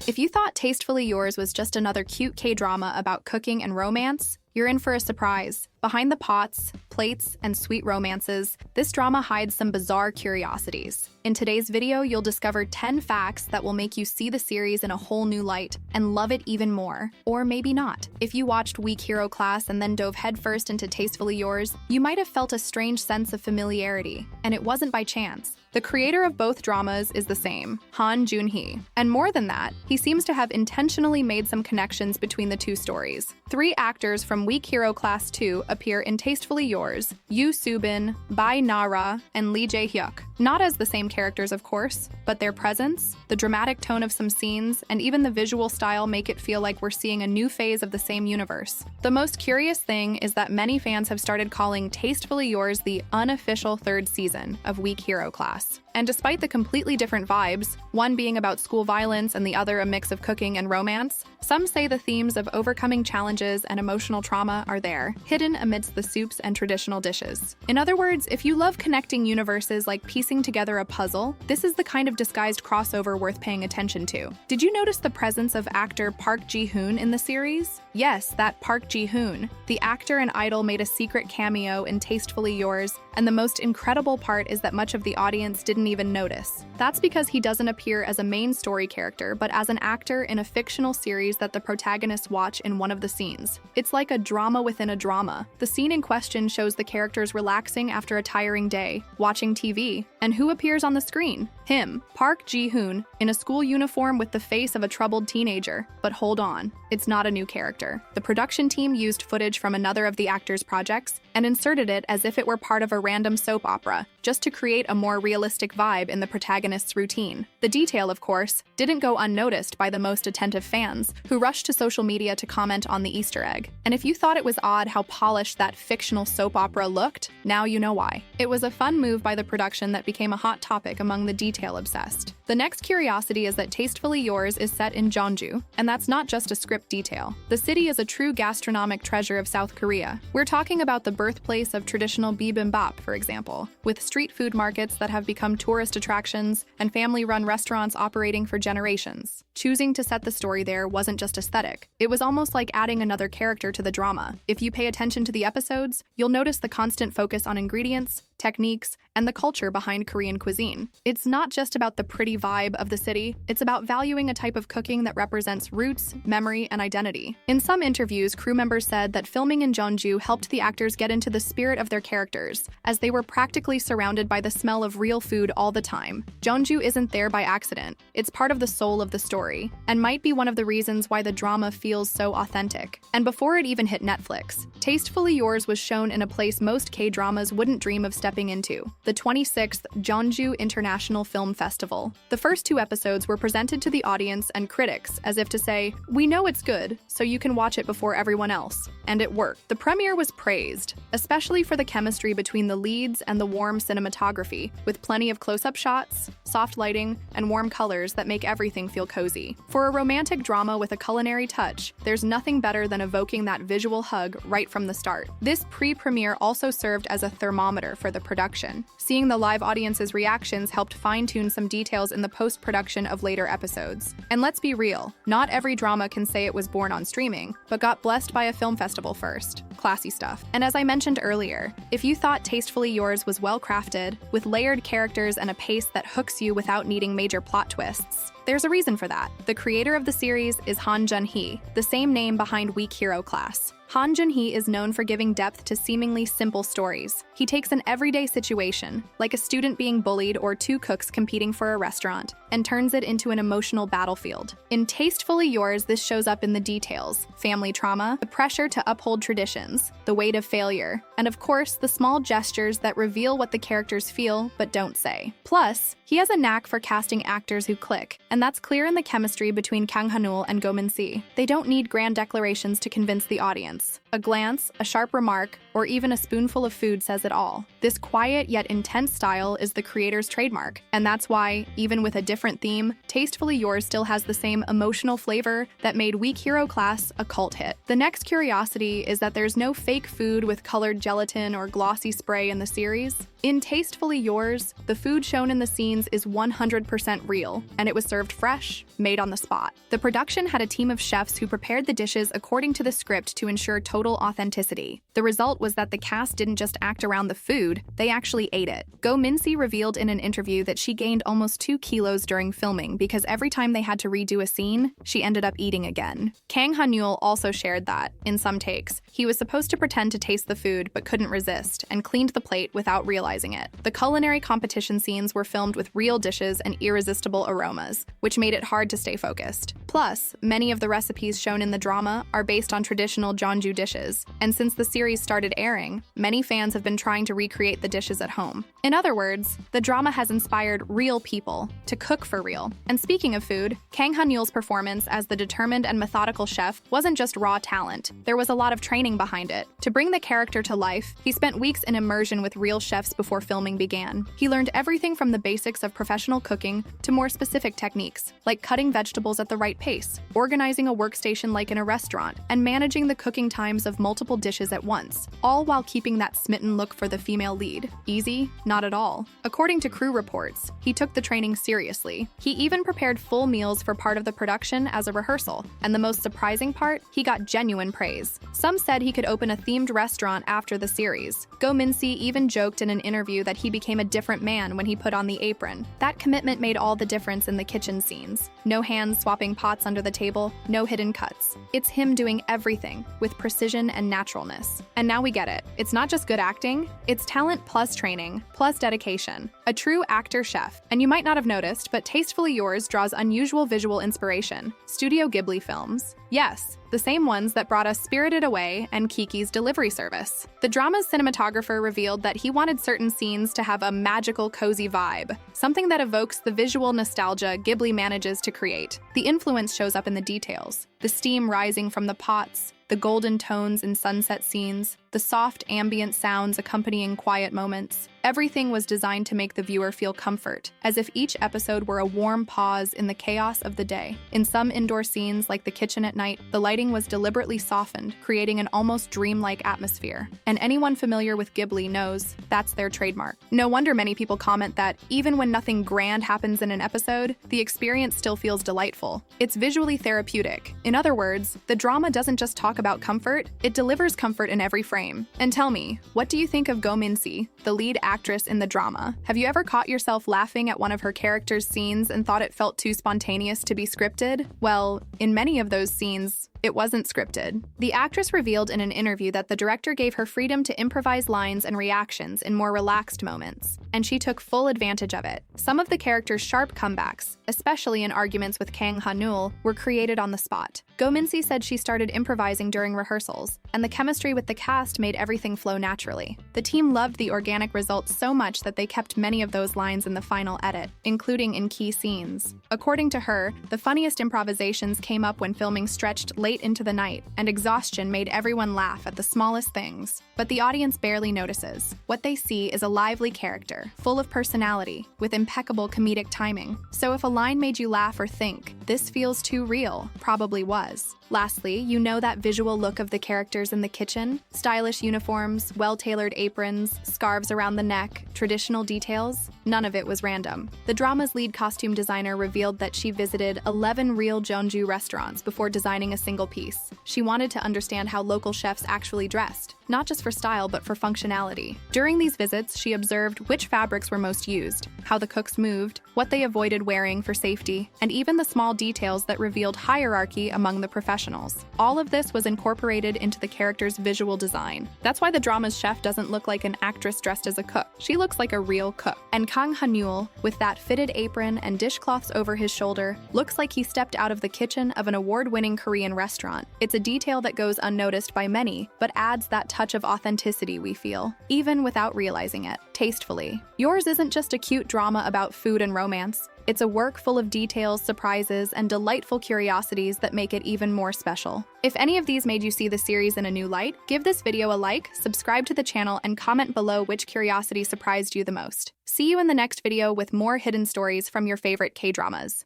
If you thought Tastefully Yours was just another cute K-drama about cooking and romance, you're in for a surprise. Behind the pots, plates, and sweet romances, this drama hides some bizarre curiosities. In today's video, you'll discover 10 facts that will make you see the series in a whole new light and love it even more. Or maybe not. If you watched Weak Hero Class and then dove headfirst into Tastefully Yours, you might have felt a strange sense of familiarity, and it wasn't by chance. The creator of both dramas is the same, Han Joon-hee. And more than that, he seems to have intentionally made some connections between the two stories. 3 actors from Weak Hero Class 2 appear in Tastefully Yours: Yoo Soo-bin, Bai Na-ra, and Lee Jae-hyuk. Not as the same characters, of course, but their presence, the dramatic tone of some scenes, and even the visual style make it feel like we're seeing a new phase of the same universe. The most curious thing is that many fans have started calling Tastefully Yours the unofficial 3rd season of Weak Hero Class. And despite the completely different vibes, one being about school violence and the other a mix of cooking and romance, some say the themes of overcoming challenges and emotional trauma are there, hidden amidst the soups and traditional dishes. In other words, if you love connecting universes like piecing together a puzzle, this is the kind of disguised crossover worth paying attention to. Did you notice the presence of actor Park Ji-hoon in the series? Yes, that Park Ji-hoon. The actor and idol made a secret cameo in Tastefully Yours, and the most incredible part is that much of the audience didn't even notice. That's because he doesn't appear as a main story character, but as an actor in a fictional series that the protagonists watch in one of the scenes. It's like a drama within a drama. The scene in question shows the characters relaxing after a tiring day, watching TV, and who appears on the screen? Him, Park Ji-hoon, in a school uniform with the face of a troubled teenager. But hold on, it's not a new character. The production team used footage from another of the actor's projects and inserted it as if it were part of a random soap opera, just to create a more realistic vibe in the protagonist's routine. The detail, of course, didn't go unnoticed by the most attentive fans, who rushed to social media to comment on the Easter egg. And if you thought it was odd how polished that fictional soap opera looked, now you know why. It was a fun move by the production that became a hot topic among the detail-obsessed. The next curiosity is that Tastefully Yours is set in Jeonju, and that's not just a script detail. The city is a true gastronomic treasure of South Korea. We're talking about the birthplace of traditional bibimbap, for example, with street food markets that have become tourist attractions and family-run restaurants operating for generations. Choosing to set the story there wasn't just aesthetic. It was almost like adding another character to the drama. If you pay attention to the episodes, you'll notice the constant focus on ingredients, techniques, and the culture behind Korean cuisine. It's not just about the pretty vibe of the city, it's about valuing a type of cooking that represents roots, memory, and identity. In some interviews, crew members said that filming in Jeonju helped the actors get into the spirit of their characters, as they were practically surrounded by the smell of real food all the time. Jeonju isn't there by accident. It's part of the soul of the story, and might be one of the reasons why the drama feels so authentic. And before it even hit Netflix, Tastefully Yours was shown in a place most K-dramas wouldn't dream of stepping into, the 26th Jeonju International Film Festival. The first 2 episodes were presented to the audience and critics as if to say, "We know it's good, so you can watch it before everyone else." And it worked. The premiere was praised, especially for the chemistry between the leads and the warm cinematography, with plenty of close-up shots, soft lighting, and warm colors that make everything feel cozy. For a romantic drama with a culinary touch, there's nothing better than evoking that visual hug right from the start. This pre-premiere also served as a thermometer for the production. Seeing the live audience's reactions helped fine-tune some details in the post-production of later episodes. And let's be real, not every drama can say it was born on streaming, but got blessed by a film festival first. Classy stuff. And as I mentioned earlier, if you thought Tastefully Yours was well-crafted, with layered characters and a pace that hooks you without needing major plot twists, there's a reason for that. The creator of the series is Han Joon-hee, the same name behind Weak Hero Class. Han Joon-hee is known for giving depth to seemingly simple stories. He takes an everyday situation, like a student being bullied or 2 cooks competing for a restaurant, and turns it into an emotional battlefield. In Tastefully Yours, this shows up in the details: family trauma, the pressure to uphold traditions, the weight of failure, and of course, the small gestures that reveal what the characters feel but don't say. Plus, he has a knack for casting actors who click, and that's clear in the chemistry between Kang Han-ul and Go Min-si. They don't need grand declarations to convince the audience. A glance, a sharp remark, or even a spoonful of food says it all. This quiet yet intense style is the creator's trademark, and that's why, even with a different theme, Tastefully Yours still has the same emotional flavor that made Weak Hero Class a cult hit. The next curiosity is that there's no fake food with colored gelatin or glossy spray in the series. In Tastefully Yours, the food shown in the scenes is 100% real, and it was served fresh, made on the spot. The production had a team of chefs who prepared the dishes according to the script to ensure total authenticity. The result was that the cast didn't just act around the food, they actually ate it. Go Min-si revealed in an interview that she gained almost 2 kilos during filming because every time they had to redo a scene, she ended up eating again. Kang Han-yul also shared that, in some takes, he was supposed to pretend to taste the food but couldn't resist and cleaned the plate without realizing it. The culinary competition scenes were filmed with real dishes and irresistible aromas, which made it hard to stay focused. Plus, many of the recipes shown in the drama are based on traditional Jeonju dishes, and since the series started airing, many fans have been trying to recreate the dishes at home. In other words, the drama has inspired real people to cook for real. And speaking of food, Kang Han-yul's performance as the determined and methodical chef wasn't just raw talent. There was a lot of training behind it. To bring the character to life, he spent weeks in immersion with real chefs before filming began. He learned everything from the basics of professional cooking to more specific techniques, like cutting vegetables at the right pace, organizing a workstation like in a restaurant, and managing the cooking times of multiple dishes at once, all while keeping that smitten look for the female lead. Easy? Not at all. According to crew reports, he took the training seriously. He even prepared full meals for part of the production as a rehearsal, and the most surprising part, he got genuine praise. Some said he could open a themed restaurant after the series. Go Min-si even joked in an interview that he became a different man when he put on the apron. That commitment made all the difference in the kitchen scenes. No hands swapping pots under the table, no hidden cuts. It's him doing everything with precision and naturalness. And now we get it. It's not just good acting, it's talent plus training, plus dedication. A true actor-chef. And you might not have noticed, but Tastefully Yours draws unusual visual inspiration. Studio Ghibli films. Yes, the same ones that brought us Spirited Away and Kiki's Delivery Service. The drama's cinematographer revealed that he wanted certain scenes to have a magical, cozy vibe, something that evokes the visual nostalgia Ghibli manages to create. The influence shows up in the details, the steam rising from the pots, the golden tones in sunset scenes, the soft ambient sounds accompanying quiet moments. Everything was designed to make the viewer feel comfort, as if each episode were a warm pause in the chaos of the day. In some indoor scenes, like the kitchen at night, the lighting was deliberately softened, creating an almost dreamlike atmosphere. And anyone familiar with Ghibli knows that's their trademark. No wonder many people comment that even when nothing grand happens in an episode, the experience still feels delightful. It's visually therapeutic. In other words, the drama doesn't just talk about comfort, it delivers comfort in every frame. And tell me, what do you think of Go Min-si, the lead actress in the drama? Have you ever caught yourself laughing at one of her character's scenes and thought it felt too spontaneous to be scripted? Well, in many of those scenes, it wasn't scripted. The actress revealed in an interview that the director gave her freedom to improvise lines and reactions in more relaxed moments, and she took full advantage of it. Some of the character's sharp comebacks, especially in arguments with Kang Han-yul, were created on the spot. Go Min-si said she started improvising during rehearsals, and the chemistry with the cast made everything flow naturally. The team loved the organic results so much that they kept many of those lines in the final edit, including in key scenes. According to her, the funniest improvisations came up when filming stretched late into the night, and exhaustion made everyone laugh at the smallest things. But the audience barely notices. What they see is a lively character, full of personality, with impeccable comedic timing. So if a line made you laugh or think, "This feels too real," probably was. Lastly, you know that visual look of the characters in the kitchen? Stylish uniforms, well-tailored aprons, scarves around the neck, traditional details? None of it was random. The drama's lead costume designer revealed that she visited 11 real Jeonju restaurants before designing a single piece. She wanted to understand how local chefs actually dressed, not just for style but for functionality. During these visits, she observed which fabrics were most used, how the cooks moved, what they avoided wearing for safety, and even the small details that revealed hierarchy among the professionals. All of this was incorporated into the character's visual design. That's why the drama's chef doesn't look like an actress dressed as a cook. She looks like a real cook. And Kang Han-yul, with that fitted apron and dishcloths over his shoulder, looks like he stepped out of the kitchen of an award-winning Korean restaurant. It's a detail that goes unnoticed by many, but adds that touch of authenticity we feel, even without realizing it. Tastefully Yours isn't just a cute drama about food and romance. It's a work full of details, surprises, and delightful curiosities that make it even more special. If any of these made you see the series in a new light, give this video a like, subscribe to the channel, and comment below which curiosity surprised you the most. See you in the next video with more hidden stories from your favorite K-dramas.